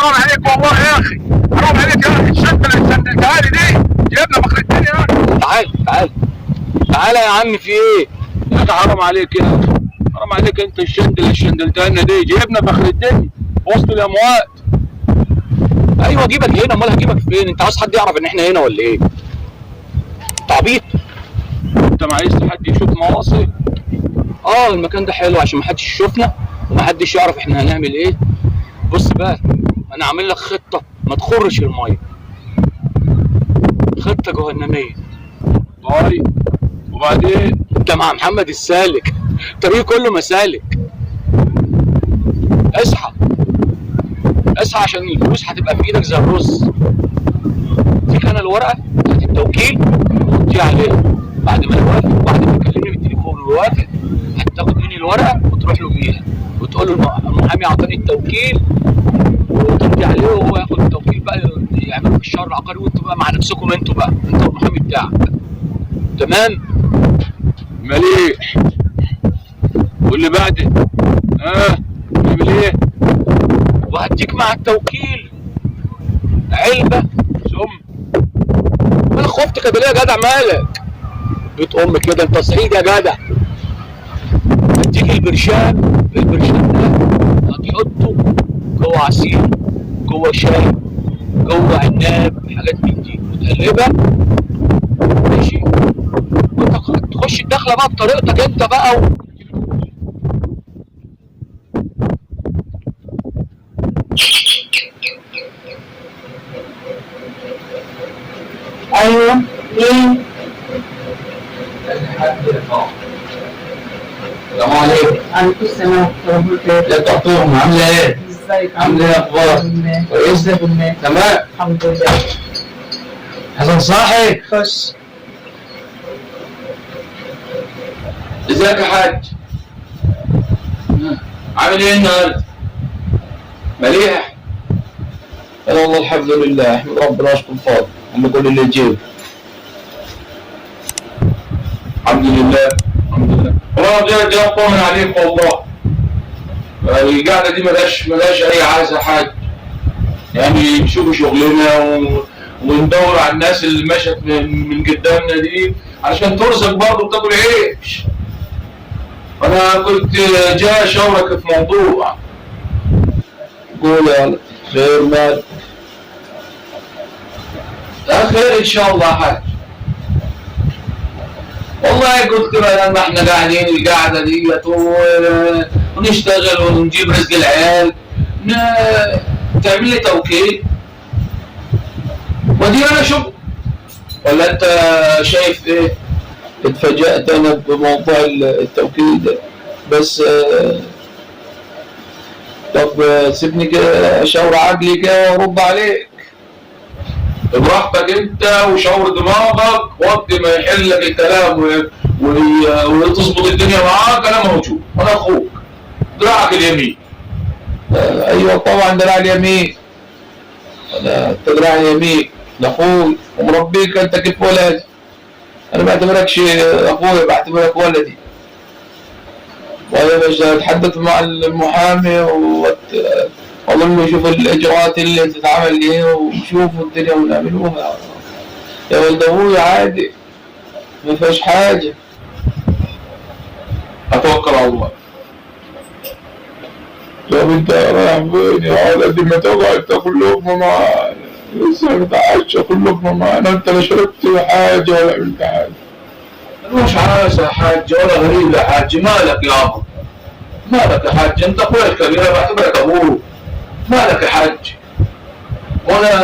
حرام عليك والله يا اخي، حرام عليك يا اخي. الشنطه اللي سندلتها لي دي جايبنا فخر الدنيا يا اخي. تعال يا عم، في ايه؟ يا اخي حرام عليك يا اخي، حرام عليك. انت الشندل اللي شندلتها لنا دي جايبنا فخر الدنيا وسط الاموات. ايوه اجيبك هنا، امال هجيبك فين؟ انت عاوز حد يعرف ان احنا هنا ولا ايه؟ تعبيط. انت ما عايز حد يشوف مواصل؟ المكان ده حلو عشان محدش يشوفنا ومحدش يعرف احنا هنعمل ايه. بص بقى، انا عامل لك خطه ما تخرش الميه، خطه جهنميه. طيب وبعدين؟ انت مع محمد السالك، الطريق كله مسالك. اصحى عشان الفلوس هتبقى في ايدك زي الرز. فيك انا الورقه بتاعت التوكيل وتحطيها عليها. بعد ما يوافق، بعد ما يكلمني بالتليفون ويوافق، هتاخد مني الورقه وتروح له بيها وتقول له المحامي اعطاني التوكيل، وتمضي عليه وهو ياخد التوكيل بقى يعمله في الشهر العقاري، وانتوا بقى مع نفسكم، انتوا بقى انت والمحامي بتاعك. تمام؟ مليح. واللي بعده؟ نعمل ايه؟ وهديك مع التوكيل علبه سم. انا خفت كده ليه يا جدع؟ مالك بيت امك كده، انت صعيد يا جدع. هديك البرشام ده هتحطه جوه عصير، جوه شاي، جوه عناب، حاجات من دي، وتقلبها ماشي، وانت تخش الدخله بقى بطريقتك انت بقى ايوه مين؟ السلام عليكم. عليكم السلام ورحمة الله. يا دكتور عامله ايه؟ ازيك؟ عامله ايه اخبارك؟ كويسه؟ تمام الحمد لله. حسن صاحي، خش. ازيك يا حاج؟ عامل ايه النهارده؟ مليح؟ انا والله الحمد لله، احمد ربنا اشكر فاضل عم كل اللي يجيب. الحمد لله والله بجد يا اطمن عليك والله. القعده دي ملهاش اي عايزه حاجه، يعني نشوف شغلنا وندور على الناس اللي مشت من قدامنا دي عشان ترزق برضه وتاكل عيش. انا كنت جاي اشاورك في موضوع. قول يا ولد. خير مالك؟ لا خير ان شاء الله حاج. والله قلت بقى لما احنا قاعدين القعده ديت ونشتغل ونجيب رزق العيال، تعمل لي توكيل ودي انا شغل، ولا انت شايف ايه؟ اتفاجأت انا بموضوع التوكيل ده، بس طب سيبني كده اشاور عقلي كده وارد عليك. براحتك انت وشاور دماغك، وقت ما يحل لك الكلام وتظبط الدنيا معاك انا موجود، انا اخوك دراعك اليمين. ايوه طبعا دراع اليمين، انا دراع اليمين لاخوي ومربيك انت كيف ولدي. انا ما بعتبركش اخوي، بعتبرك ولدي. وانا مش اتحدث مع المحامي واقول له شوف الاجراءات اللي تتعمل ايه وشوفوا الدنيا ونعملوها يا ولد ابوي، عادي ما فيهاش حاجه. اتوكل على الله. طب انت رايح فين يا ولدي؟ ما تقعد تاكل لقمه معانا، لسه متعشى كل لقمه معانا، انت لا شربت حاجه ولا عملت حاجه. مش عايز يا حاج ولا غريب يا حاج، مالك يابا؟ مالك يا حاج؟ انت اخويا الكبير، انا بعتبرك ابوه. مالك يا حاج؟ وانا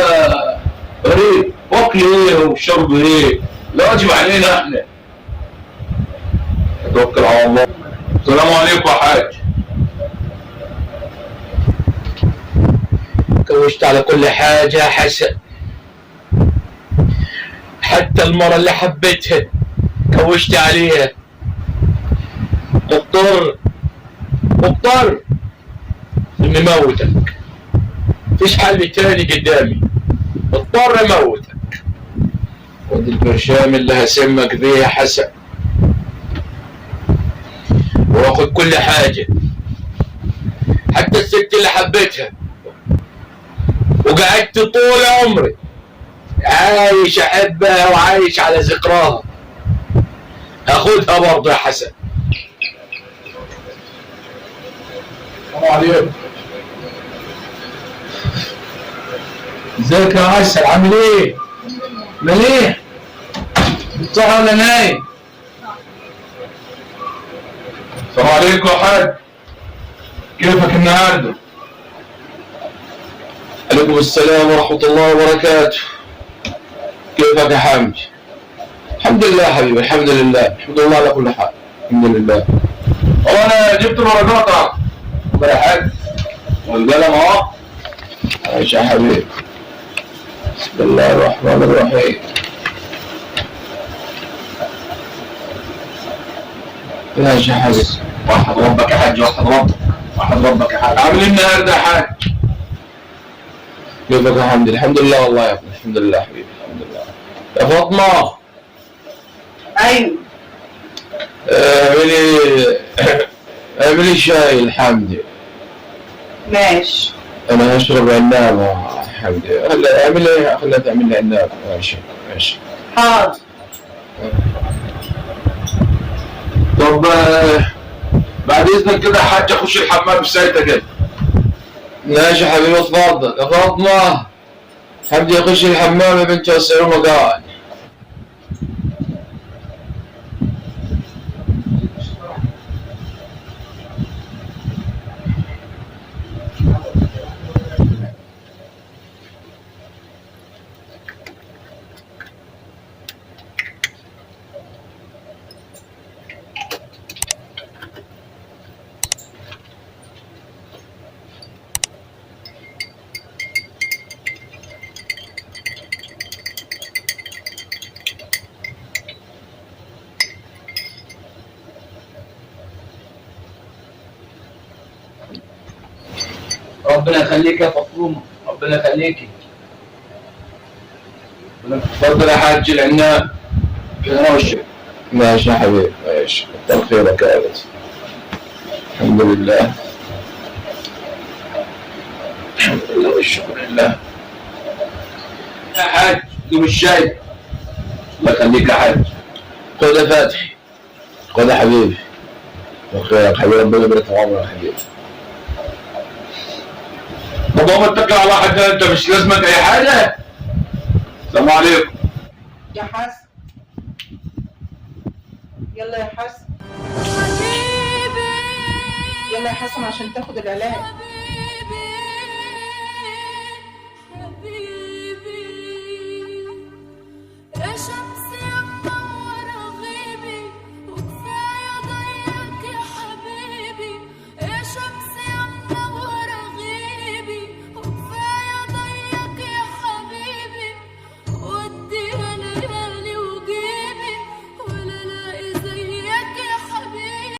غريب؟ واكل ايه وشرب ايه؟ لا واجب علينا احنا. اتوكل على الله. السلام عليكم يا حاج. كوشت على كل حاجة حسن، حتى المرة اللي حبيتها كوشت عليها. مضطر اني موتك، مفيش حل تاني قدامي، مضطر اموتك. ودي البرشام اللي هسمك بيه يا حسن، واخد كل حاجة حتى الست اللي حبيتها وقعدت طول عمري عايش احبها وعايش على ذكراها. اخدها برضه يا حسن. السلام عليكم. ازيك يا عسل، عامل ايه؟ مليح؟ صح ولا نايم؟ السلام عليكم يا حاج. كيفك النهارده؟ عليكم السلام ورحمة الله وبركاته. كيفك يا حمدي؟ الحمد لله حبيبي، الحمد لله، الحمد لله على كل حال، الحمد لله. هو انا جبت الورقات اهو. الله يا حاج. والقلم اهو. ماشي يا حبيبي. بسم الله الرحمن الرحيم. ماشي يا حبيبي. وحد ربك يا حاج، وحد ربك، وحد ربك يا حاج. عامل ايه النهارده يا حاج؟ كيفك يا حمدي؟ الحمد لله والله يا ابني، الحمد لله حبيبي، الحمد لله. يا فاطمة ايوه اعملي شاي لحمدي. ماشي. انا هشرب عناب يا حمدي. هلا اعملي، خليها تعمل لي عناب. ماشي ماشي. حاضر. طب بعد اذنك كده يا حاج اخش الحمام بسايتك كده. ماشي يا حبيبي، اتفضل يا فاطمة. حمدي يخش الحمام يا بنت وسعوا مقال. ربنا يخليك يا فاطمه، ربنا يخليكي. اتفضل يا حاج العناب. كده وشك. ماشي يا حبيبي، ماشي. كتر خيرك يا ولد. الحمد لله، الحمد لله والشكر لله. يا حاج دوب الشاي. الله يخليك يا حاج. خذ يا فتحي، خذ يا حبيبي. كتر خيرك حبيبي، ربنا يبارك في عمرك يا حبيبي. طب هو اتكل على واحد، انت مش لازمك اي حاجه. السلام عليكم. يا حسن يلا يا حسن، يلا يا حسن عشان تاخد العلاج.